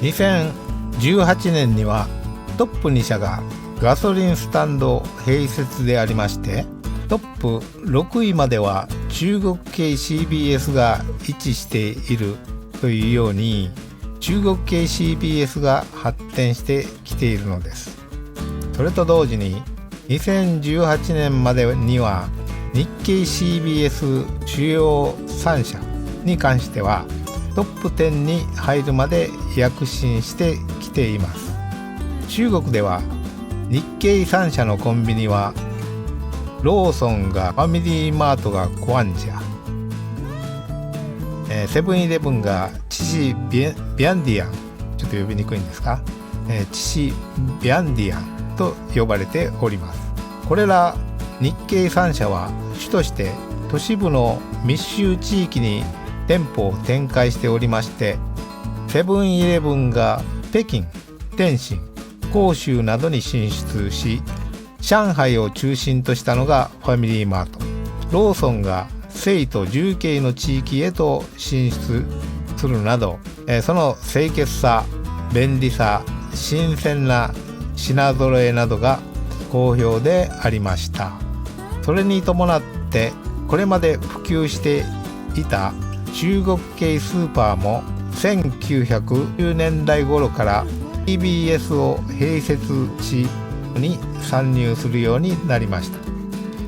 2018年にはトップ2社がガソリンスタンド併設でありまして、トップ6位までは中国系 CBS が位置しているというように、中国系 CBS が発展してきているのです。それと同時に2018年までには日経 CBS 主要3社に関してはトップ10に入るまで躍進してきています。中国では日系3社のコンビニはローソンがファミリーマートがコアンジャ、セブンイレブンがチシビアンディアン、ちょっと呼びにくいんですか、チシビアンディアンと呼ばれております。これら日系3社は主として都市部の密集地域に店舗を展開しておりまして、セブンイレブンが北京、天津、広州などに進出し、上海を中心としたのがファミリーマート、ローソンが成都重慶の地域へと進出するなど、その清潔さ、便利さ、新鮮な品揃えなどが好評でありました。それに伴ってこれまで普及していた中国系スーパーも1990年代頃から CBS を併設しに参入するようになりました。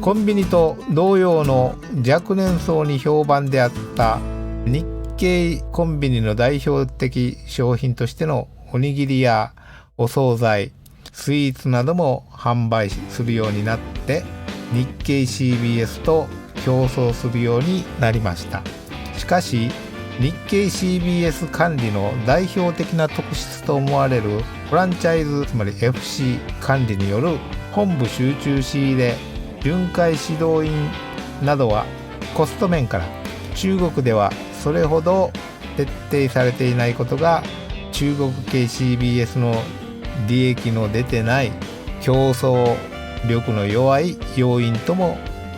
コンビニと同様の若年層に評判であった日系コンビニの代表的商品としてのおにぎりやお惣菜、スイーツなども販売するようになって、日系 CBS と競争するようになりました。しかし日系 CBS 管理の代表的な特質と思われるフランチャイズ、つまり FC 管理による本部集中仕入れ、巡回指導員などはコスト面から中国ではそれほど徹底されていないことが、中国系 CBS の利益の出てない競争力の弱い要因とも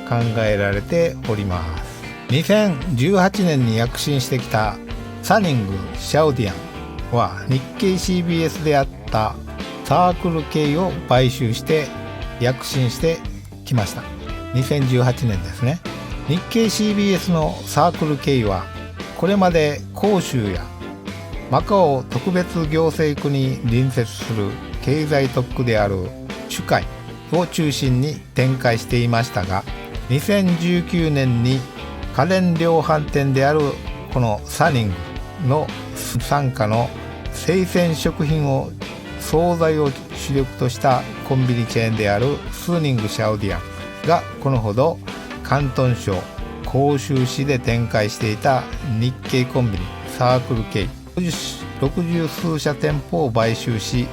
考えられております。2018年に躍進してきたサニング・シャオディアンは日系 CBS であったサークル系を買収して躍進してきました。2018年ですね。日系 CBS のサークル系はこれまで広州やマカオ特別行政区に隣接する経済特区である珠海を中心に展開していましたが、2019年に家電量販店であるこのサニングの傘下の生鮮食品を惣菜を主力としたコンビニチェーンであるスーニングシャオディアンがこのほど広東省広州市で展開していた日系コンビニサークル系60数社店舗を買収し、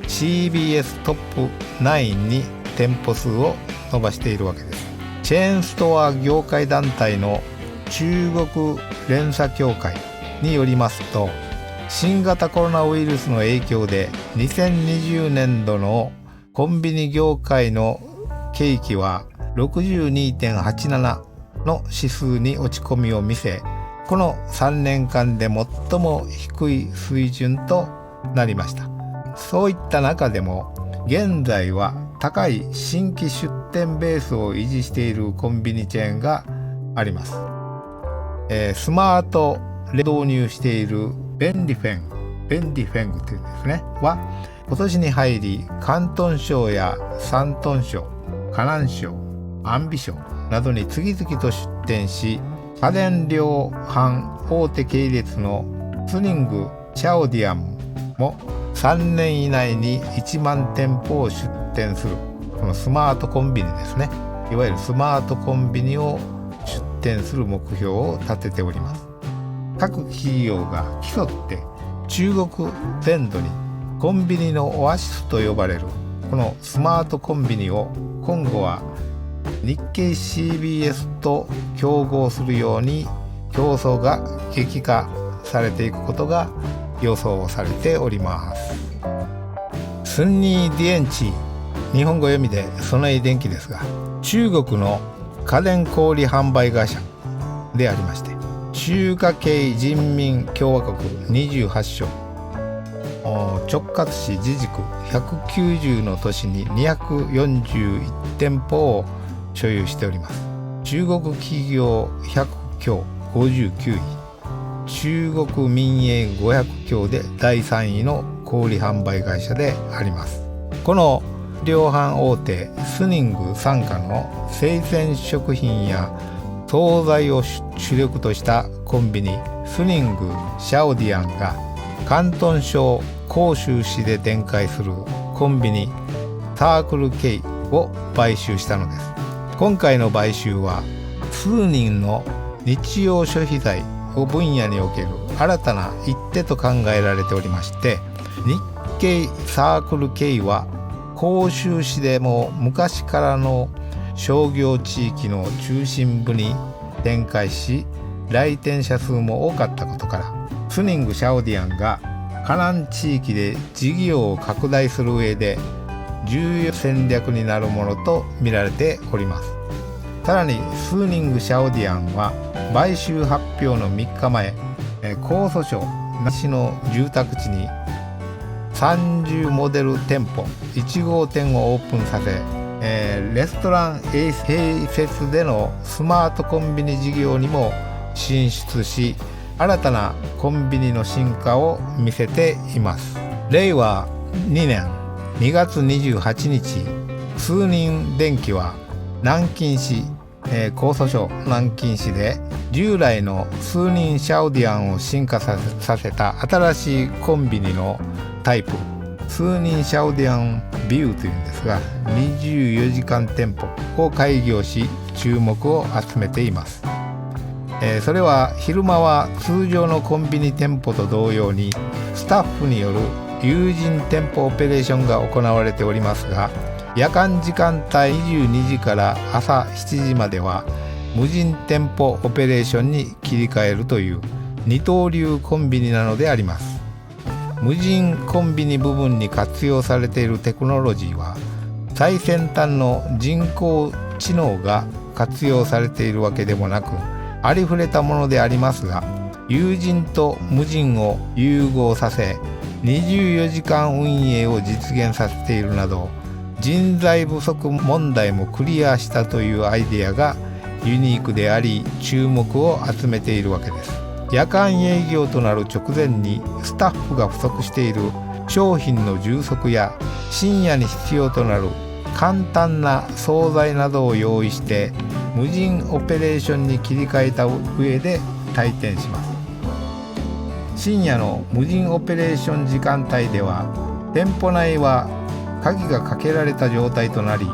CBS トップ9に店舗数を伸ばしているわけです。チェーンストア業界団体の中国連鎖協会によりますと、新型コロナウイルスの影響で2020年度のコンビニ業界の景気は 62.87 の指数に落ち込みを見せ、この3年間で最も低い水準となりました。そういった中でも現在は高い新規出店ベースを維持しているコンビニチェーンがあります。スマートで導入している便利フェングというんですねは、今年に入り広東省や山東省、河南省、安徽省などに次々と出店し、家電量販大手系列のスニング・シャオディアンも3年以内に1万店舗を出店する、このスマートコンビニですね、いわゆるスマートコンビニを出店する目標を立てております。各企業が競って中国全土にコンビニのオアシスと呼ばれるこのスマートコンビニを今後は日経 CBS と競合するように競争が激化されていくことが予想されております。スンニー・ディエンチ、日本語読みでソナイ電機ですが、中国の家電小売販売会社でありまして、中華系人民共和国28省、直轄市自治区190の都市に241店舗を所有しております。中国企業100強59位、中国民営500強で第3位の小売販売会社であります。この量販大手スニング傘下の生鮮食品や惣菜を主力としたコンビニスニングシャオディアンが広東省広州市で展開するコンビニサークル K を買収したのです。今回の買収は数人の日用消費財を分野における新たな一手と考えられておりまして、日系サークル K は広州市でも昔からの商業地域の中心部に展開し、来店者数も多かったことからスニングシャオディアンが河南地域で事業を拡大する上で重要戦略になるものと見られております。さらにスニングシャオディアンは買収発表の3日前、江蘇省那市の住宅地に30モデル店舗1号店をオープンさせ、レストラン併設でのスマートコンビニ事業にも進出し、新たなコンビニの進化を見せています。令和2年2月28日、数人電機は南京市、江蘇省南京市で従来の数人シャオディアンを進化させた新しいコンビニのタイプ数人シャオディアンビューというんですが、24時間店舗を開業し注目を集めています。それは昼間は通常のコンビニ店舗と同様にスタッフによる有人店舗オペレーションが行われておりますが、夜間時間帯22時から朝7時までは無人店舗オペレーションに切り替えるという二刀流コンビニなのであります。無人コンビニ部分に活用されているテクノロジーは最先端の人工知能が活用されているわけでもなく、ありふれたものでありますが、有人と無人を融合させ24時間運営を実現させているなど、人材不足問題もクリアしたというアイデアがユニークであり注目を集めているわけです。夜間営業となる直前にスタッフが不足している商品の充足や深夜に必要となる簡単な惣菜などを用意して無人オペレーションに切り替えた上で退店します。深夜の無人オペレーション時間帯では店舗内は鍵がかけられた状態となり、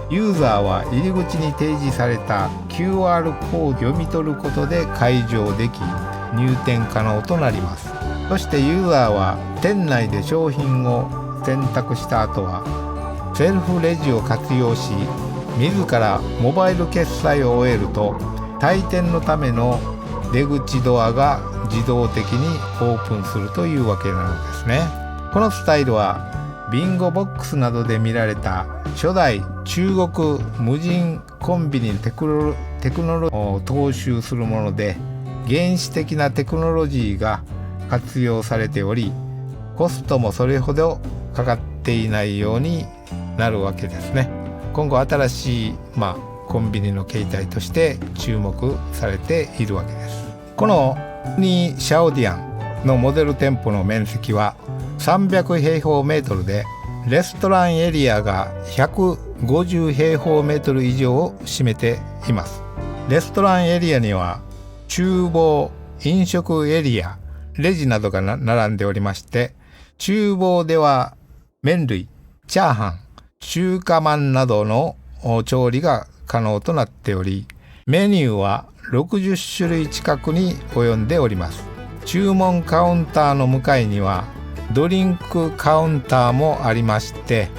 ユーザーは入り口に提示された QR コードを読み取ることで解錠でき入店可能となります。そしてユーザーは店内で商品を選択した後はセルフレジを活用し、自らモバイル決済を終えると退店のための出口ドアが自動的にオープンするというわけなのですね。このスタイルはビンゴボックスなどで見られた初代中国無人コンビニのテクノロジーを踏襲するもので、原始的なテクノロジーが活用されており、コストもそれほどかかっていないようになるわけですね。今後新しい、コンビニの形態として注目されているわけです。このにシャオディアンのモデル店舗の面積は300平方メートルで、レストランエリアが150平方メートル以上を占めています。レストランエリアには厨房、飲食エリア、レジなどが並んでおりまして、厨房では麺類、チャーハン、中華まんなどの調理が可能となっており、メニューは60種類近くに及んでおります。注文カウンターの向かいにはドリンクカウンターもありまして、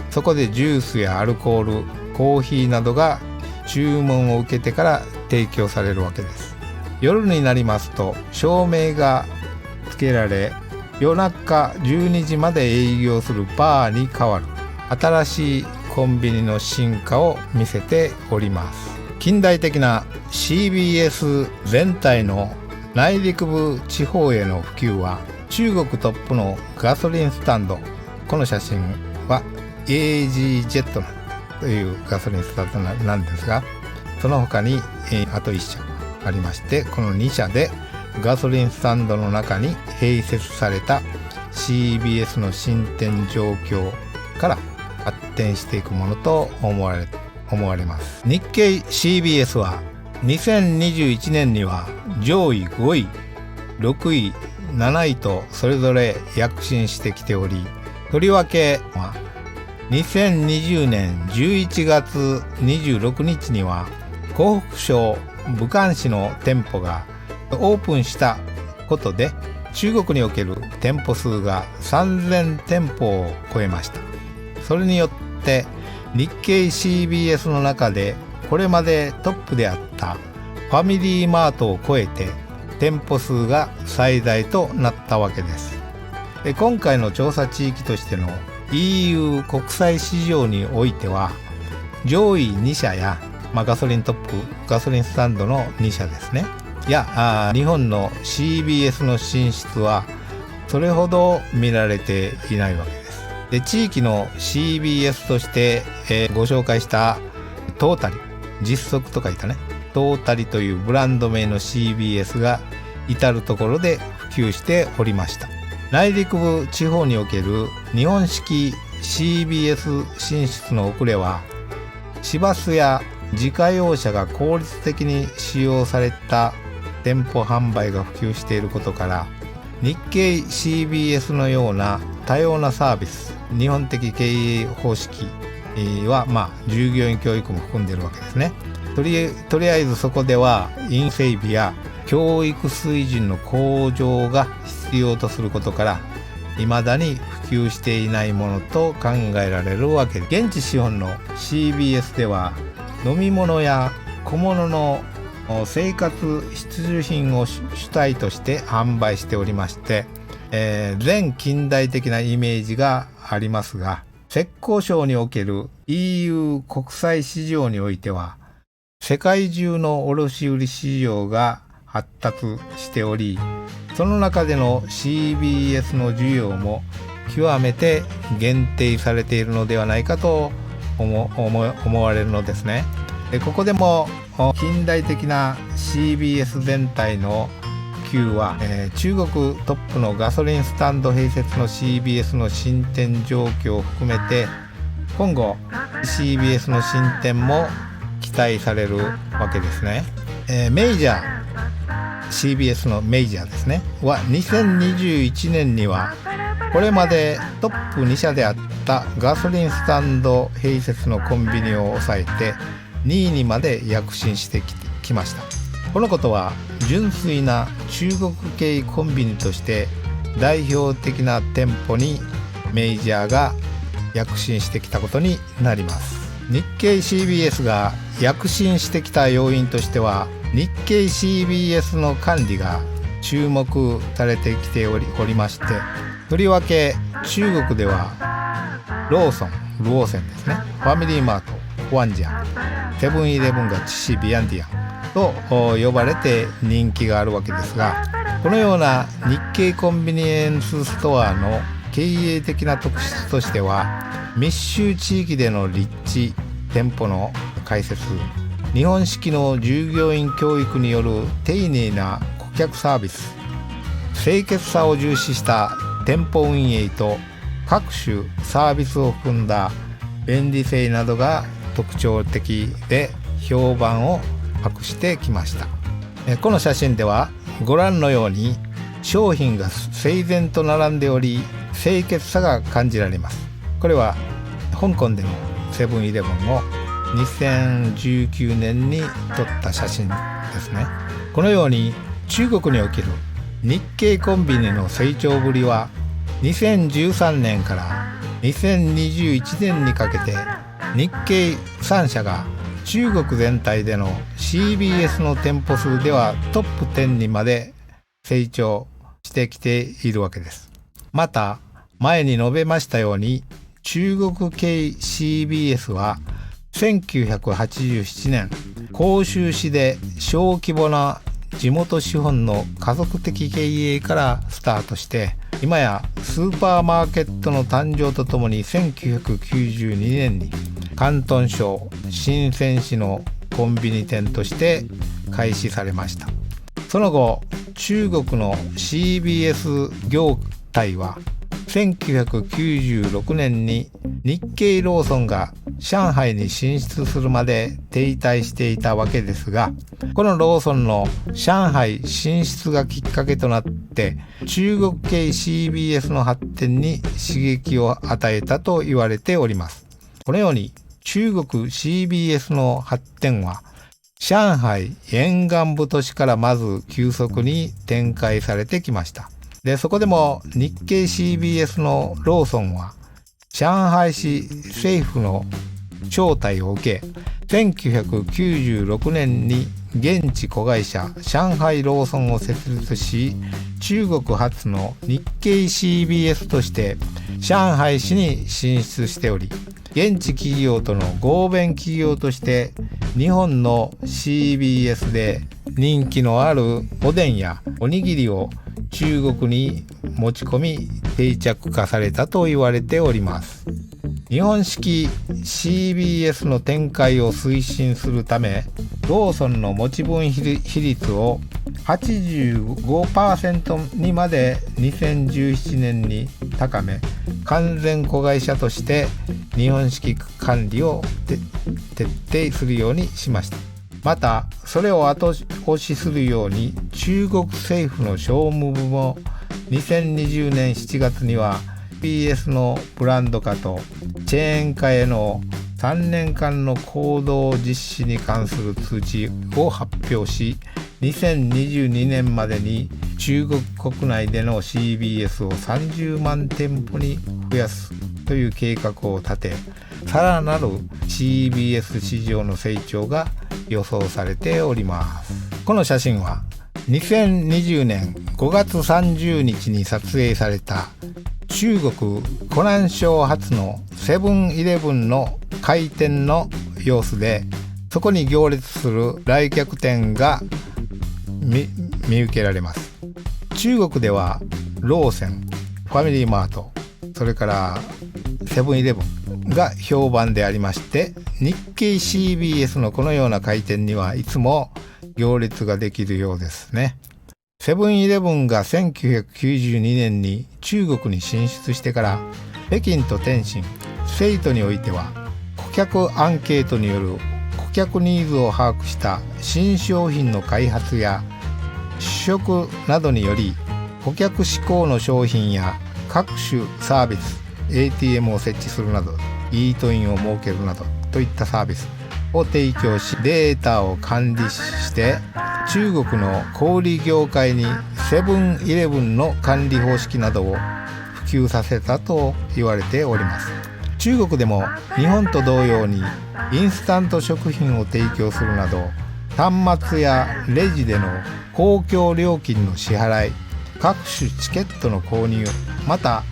そこでジュースやアルコール、コーヒーなどが注文を受けてから提供されるわけです。夜になりますと照明がつけられ、夜中12時まで営業するバーに変わる新しいコンビニの進化を見せております。近代的な CBS 全体の内陸部地方への普及は中国トップのガソリンスタンド、この写真は AG ジェットというガソリンスタンドなんですが、その他に、あと1社ありまして、この2社でガソリンスタンドの中に併設された CBS の進展状況から発展していくものと思われます。日経 CBS は2021年には上位5位、6位、7位とそれぞれ躍進してきており、とりわけは2020年11月26日には湖北省武漢市の店舗がオープンしたことで、中国における店舗数が3000店舗を超えました。それによって日経 CBS の中でこれまでトップであったファミリーマートを超えて店舗数が最大となったわけです。今回の調査地域としての EU 国際市場においては、上位2社や、ガソリントップ、ガソリンスタンドの2社ですね、日本の CBS の進出はそれほど見られていないわけです。で、地域の CBS として、ご紹介したトータリ、実測と書いたね、トータリというブランド名の CBS が至るところで普及しておりました。内陸部地方における日本式 CBS 進出の遅れは、市バスや自家用車が効率的に使用された店舗販売が普及していることから、日経 CBS のような多様なサービス、日本的経営方式は、従業員教育も含んでいるわけですね。とりあえずそこではイン整備や教育水準の向上が必要とすることから、未だに普及していないものと考えられるわけです。現地資本の CBS では飲み物や小物の生活必需品を主体として販売しておりまして、前近代的なイメージがありますが、浙江省における EU 国際市場においては世界中の卸売市場が発達しており、その中での CBS の需要も極めて限定されているのではないかと思われるのですね。ここでも近代的な CBS 全体の普及は、中国トップのガソリンスタンド併設の CBS の進展状況を含めて、今後 CBS の進展も期待されるわけですね。メジャー CBS のメジャーですねは2021年にはこれまでトップ2社であったガソリンスタンド併設のコンビニを抑えて2位にまで躍進してきました。このことは純粋な中国系コンビニとして代表的な店舗にメジャーが躍進してきたことになります。日経 CBS が躍進してきた要因としては、日経 CBS の管理が注目されてきておりまして、とりわけ中国ではローソン、ルオーセンですね、ファミリーマート、ホワンジャン、セブンイレブンがチシビアンディアンと呼ばれて人気があるわけですが、このような日系コンビニエンスストアの経営的な特質としては、密集地域での立地、店舗の開設、日本式の従業員教育による丁寧な顧客サービス、清潔さを重視した店舗運営と各種サービスを含んだ便利性などが特徴的で評判を博してきました。この写真ではご覧のように商品が整然と並んでおり、清潔さが感じられます。これは香港でのセブンイレブンを2019年に撮った写真ですね。このように中国における日系コンビニの成長ぶりは2013年から2021年にかけて日系3社が中国全体での CBS の店舗数ではトップ10にまで成長してきているわけです。また前に述べましたように、中国系 CBS は1987年広州市で小規模な地元資本の家族的経営からスタートして、今やスーパーマーケットの誕生とともに1992年に広東省深セン市のコンビニ店として開始されました。その後、中国の CBS 業態は1996年に日系ローソンが上海に進出するまで停滞していたわけですが、このローソンの上海進出がきっかけとなって中国系 CBS の発展に刺激を与えたと言われております。このように中国 CBS の発展は上海沿岸部都市からまず急速に展開されてきました。で、そこでも日系 CBS のローソンは上海市政府の招待を受け、1996年に現地子会社上海ローソンを設立し、中国初の日系 CBS として上海市に進出しており、現地企業との合弁企業として日本の CBS で人気のあるおでんやおにぎりを中国に持ち込み定着化されたと言われております。日本式 CBS の展開を推進するため、ローソンの持ち分比率を 85% にまで2017年に高め、完全子会社として日本式管理を徹底するようにしました。また、それを後押しするように中国政府の商務部も2020年7月には CBS のブランド化とチェーン化への3年間の行動実施に関する通知を発表し、2022年までに中国国内での CBS を30万店舗に増やすという計画を立て、さらなる CBS 市場の成長が予想されております。この写真は2020年5月30日に撮影された中国湖南省発のセブンイレブンの開店の様子で、そこに行列する来客店が見受けられます。中国ではローソン、ファミリーマート、それからセブンイレブンが評判でありまして、日系 CBS のこのような開店にはいつも行列ができるようですね。セブンイレブンが1992年に中国に進出してから、北京と天津、成都においては顧客アンケートによる顧客ニーズを把握した新商品の開発や試食などにより、顧客志向の商品や各種サービス、 ATM を設置するなど、イートインを設けるなどといったサービスを提供し、データを管理して中国の小売業界にセブンイレブンの管理方式などを普及させたと言われております。中国でも日本と同様にインスタント食品を提供するなど、端末やレジでの公共料金の支払い、各種チケットの購入、また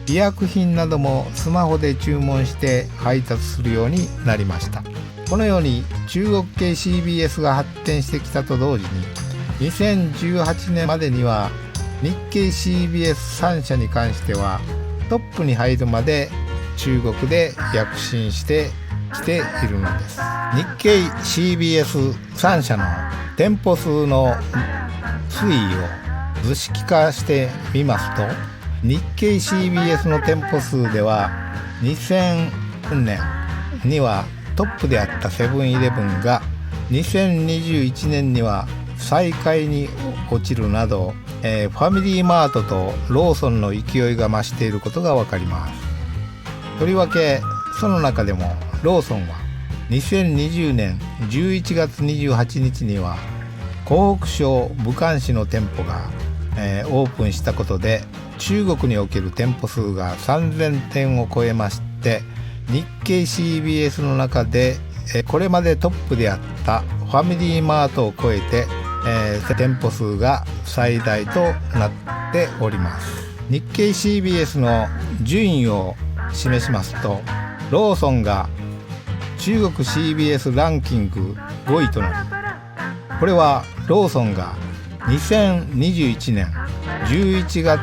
医薬品などもスマホで注文して配達するようになりました。このように中国系 CBS が発展してきたと同時に、2018年までには日系 CBS3 社に関してはトップに入るまで中国で躍進してきているのです。日系 CBS3 社の店舗数の推移を図式化してみますと、日系 CBS の店舗数では2000年にはトップであったセブンイレブンが2021年には最下位に落ちるなど、ファミリーマートとローソンの勢いが増していることがわかります。とりわけその中でもローソンは2020年11月28日には湖北省武漢市の店舗が、オープンしたことで、中国における店舗数が3000店を超えまして、日系 CBS の中で、これまでトップであったファミリーマートを超えて、店舗数が最大となっております。日系 CBS の順位を示しますと、ローソンが中国 CBS ランキング5位となり、これはローソンが2021年11月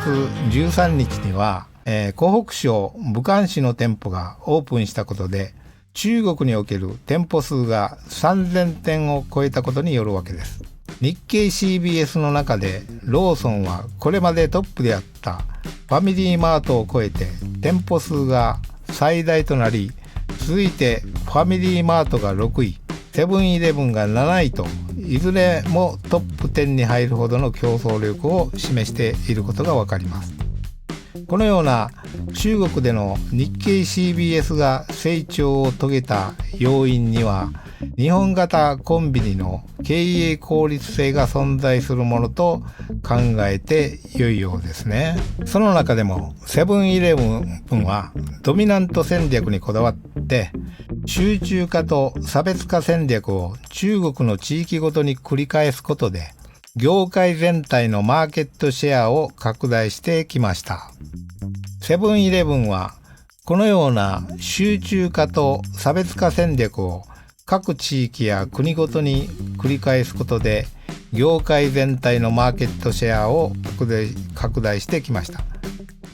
13日には、湖北省武漢市の店舗がオープンしたことで、中国における店舗数が3000店を超えたことによるわけです。日経 CBS の中でローソンはこれまでトップであったファミリーマートを超えて店舗数が最大となり、続いてファミリーマートが6位、セブンイレブンが7位と、いずれもトップ10に入るほどの競争力を示していることがわかります。このような中国での日経 CBS が成長を遂げた要因には、日本型コンビニの経営効率性が存在するものと考えて良いようですね。その中でもセブンイレブンはドミナント戦略にこだわって集中化と差別化戦略を中国の地域ごとに繰り返すことで業界全体のマーケットシェアを拡大してきました。セブンイレブンはこのような集中化と差別化戦略を各地域や国ごとに繰り返すことで業界全体のマーケットシェアを拡大してきました。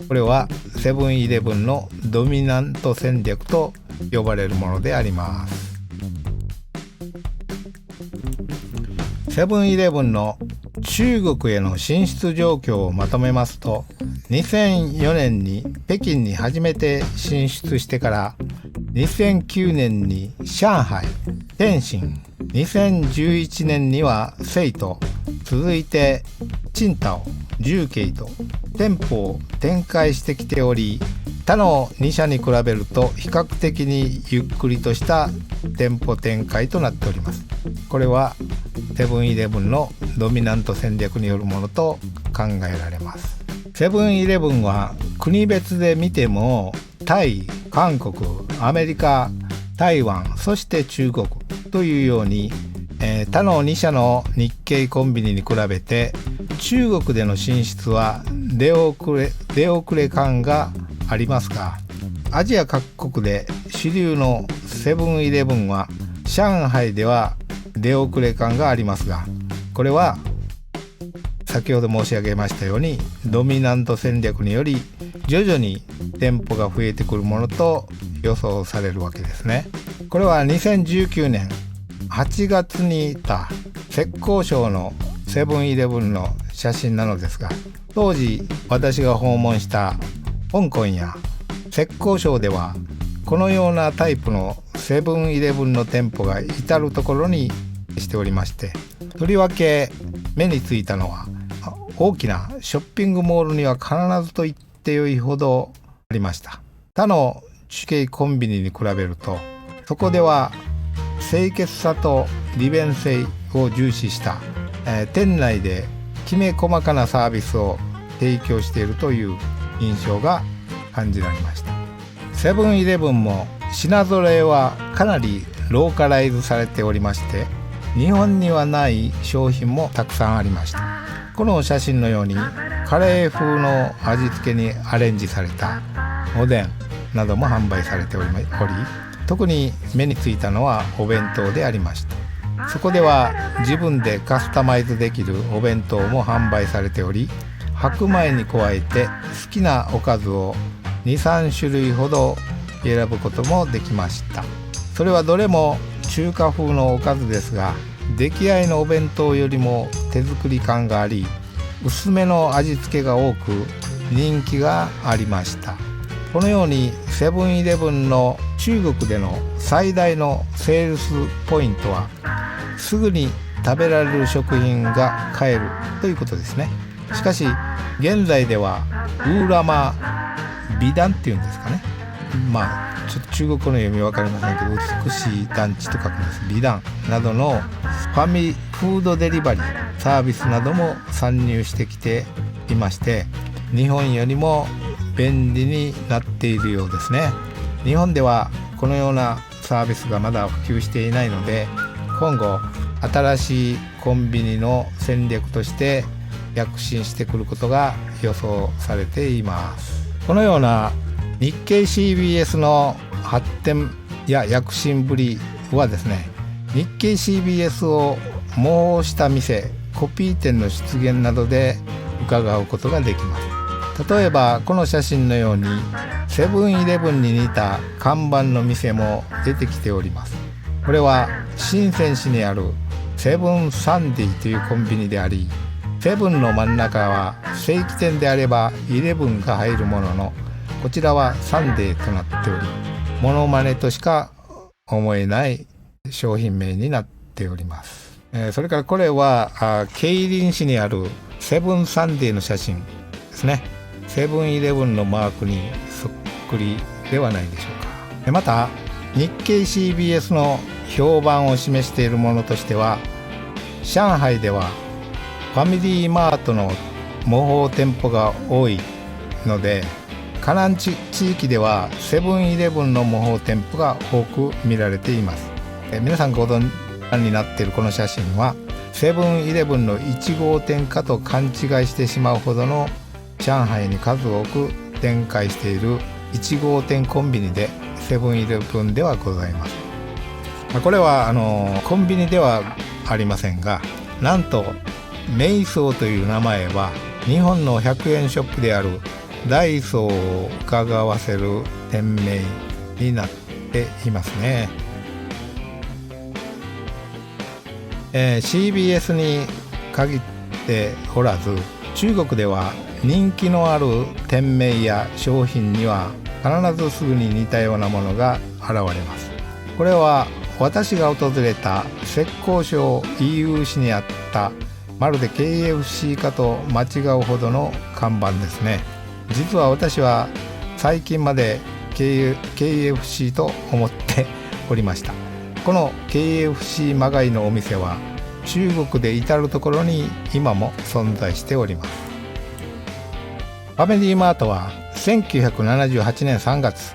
これはセブンイレブンのドミナント戦略と呼ばれるものであります。セブンイレブンの中国への進出状況をまとめますと、2004年に北京に初めて進出してから2009年に上海、天津、2011年には成都、続いて青島、重慶と店舗を展開してきており、他の2社に比べると比較的にゆっくりとした店舗展開となっております。これはセブンイレブンのドミナント戦略によるものと考えられます。セブンイレブンは国別で見てもタイ、韓国、アメリカ、台湾、そして中国というように、他の2社の日系コンビニに比べて中国での進出は出遅れ感がありますが、アジア各国で主流のセブンイレブンは上海では出遅れ感がありますが、これは先ほど申し上げましたようにドミナント戦略により徐々に店舗が増えてくるものと予想されるわけですね。これは2019年8月にいた浙江省のセブンイレブンの写真なのですが、当時私が訪問した香港や浙江省ではこのようなタイプのセブンイレブンの店舗が至るところにしておりまして、とりわけ目についたのは大きなショッピングモールには必ずと言ってよいほどありました。他の中系コンビニに比べるとそこでは清潔さと利便性を重視した、店内できめ細かなサービスを提供しているという印象が感じられました。セブンイレブンも品揃えはかなりローカライズされておりまして、日本にはない商品もたくさんありました。この写真のようにカレー風の味付けにアレンジされたおでんなども販売されており、特に目についたのはお弁当でありました。そこでは自分でカスタマイズできるお弁当も販売されており、白米に加えて好きなおかずを 2,3 種類ほど選ぶこともできました。それはどれも中華風のおかずですが、出来合いのお弁当よりも手作り感があり、薄めの味付けが多く人気がありました。このようにセブンイレブンの中国での最大のセールスポイントはすぐに食べられる食品が買えるということですね。しかし現在ではウーラマ美団っていうんですかね、ちょっと中国語の読み分かりませんけど、美しい団地と書くんです。美団などのフードデリバリーサービスなども参入してきていまして、日本よりも便利になっているようですね。日本ではこのようなサービスがまだ普及していないので、今後新しいコンビニの戦略として躍進してくることが予想されています。このような日経 CBS の発展や躍進ぶりはですね、日経 CBS を模倣した店、コピー店の出現などで伺うことができます。例えばこの写真のようにセブンイレブンに似た看板の店も出てきております。これは深セン市にあるセブンサンディというコンビニであり、セブンの真ん中は正規店であればイレブンが入るものの、こちらはサンデーとなっており、モノマネとしか思えない商品名になっております。それからこれは競輪市にあるセブンサンデーの写真ですね。セブンイレブンのマークにそっくりではないでしょうか。また日経 CBS の評判を示しているものとしては、上海ではファミリーマートの模倣店舗が多いので、河南地域ではセブンイレブンの模倣店舗が多く見られています。皆さんご存知になっているこの写真はセブンイレブンの1号店かと勘違いしてしまうほどの上海に数多く展開している1号店コンビニでセブンイレブンではございます。これはコンビニではありませんが、なんとメイソーという名前は日本の100円ショップであるダイソーを伺わせる店名になっていますね。CBS に限っておらず、中国では人気のある店名や商品には必ずすぐに似たようなものが現れます。これは私が訪れた浙江省義烏市にあったまるで KFC かと間違うほどの看板ですね。実は私は最近まで KFC と思っておりました。この KFC まがいのお店は中国で至るところに今も存在しております。ファミリーマートは1978年3月、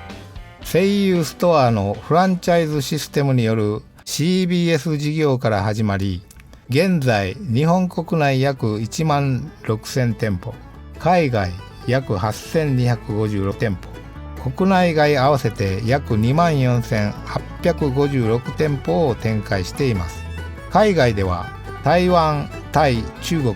西友ストアのフランチャイズシステムによる CBS 事業から始まり、現在日本国内約1万6000店舗、海外約8256店舗、国内外合わせて約2万4856店舗を展開しています。海外では台湾、タイ、中国、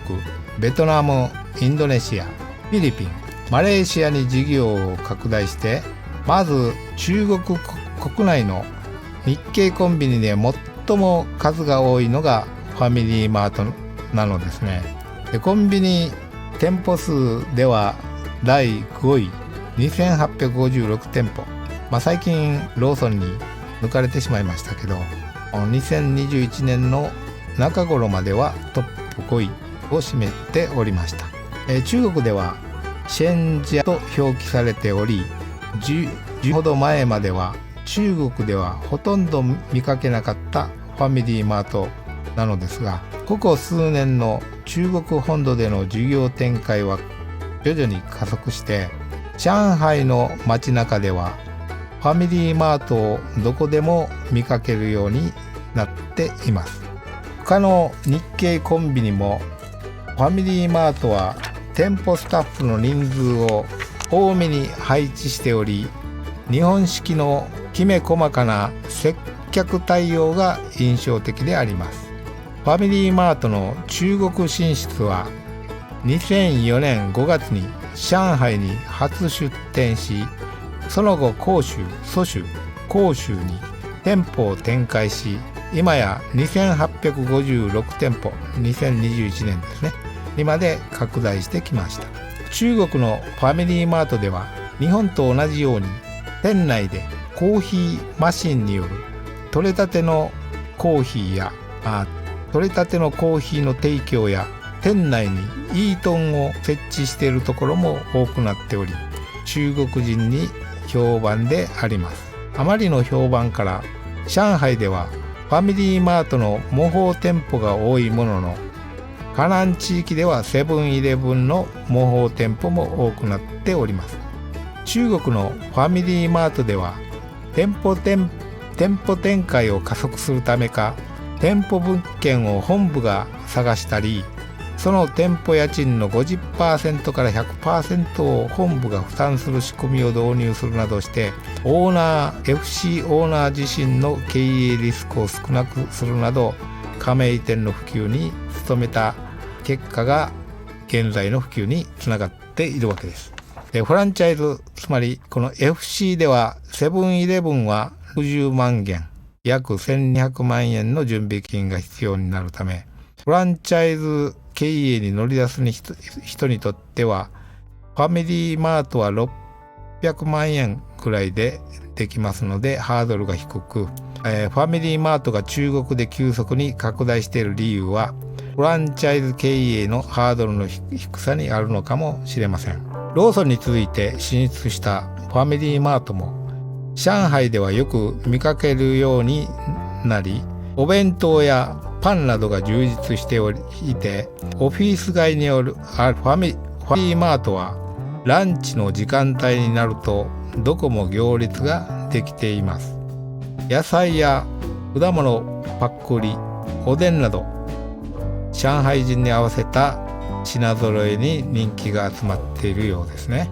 ベトナム、インドネシア、フィリピン、マレーシアに事業を拡大して、まず中国国内の日系コンビニで最も数が多いのがファミリーマートなのですね。でコンビニ店舗数では第5位、2856店舗、最近ローソンに抜かれてしまいましたけど、2021年の中頃まではトップ5位を占めておりました。中国ではシェンジャと表記されており、10ほど前までは中国ではほとんど見かけなかったファミリーマートなのですが、ここ数年の中国本土での事業展開は徐々に加速して、上海の街中ではファミリーマートをどこでも見かけるようになっています。他の日系コンビニもファミリーマートは店舗スタッフの人数を多めに配置しており、日本式のきめ細かな接客対応が印象的であります。ファミリーマートの中国進出は2004年5月に上海に初出店し、その後広州、蘇州、広州に店舗を展開し、今や2856店舗、2021年ですね、にまで拡大してきました。中国のファミリーマートでは日本と同じように店内でコーヒーマシンによる取れたてのコーヒーや取れたてのコーヒーの提供や、店内にイートンを設置しているところも多くなっており、中国人に評判であります。あまりの評判から上海ではファミリーマートの模倣店舗が多いものの、河南地域ではセブンイレブンの模倣店舗も多くなっております。中国のファミリーマートでは店舗展開を加速するためか、店舗物件を本部が探したり、その店舗家賃の 50% から 100% を本部が負担する仕組みを導入するなどして、FC オーナー自身の経営リスクを少なくするなど、加盟店の普及に努めた結果が現在の普及につながっているわけです。でフランチャイズ、つまりこの FC ではセブンイレブンは60万元、約1200万円の準備金が必要になるため、フランチャイズ経営に乗り出す人にとっては、ファミリーマートは600万円くらいでできますのでハードルが低く、ファミリーマートが中国で急速に拡大している理由は、フランチャイズ経営のハードルの低さにあるのかもしれません。ローソンに続いて進出したファミリーマートも上海ではよく見かけるようになり、お弁当やパンなどが充実していて、オフィス街によるファミリーマートはランチの時間帯になるとどこも行列ができています。野菜や果物パックリ、おでんなど上海人に合わせた品揃えに人気が集まっているようですね。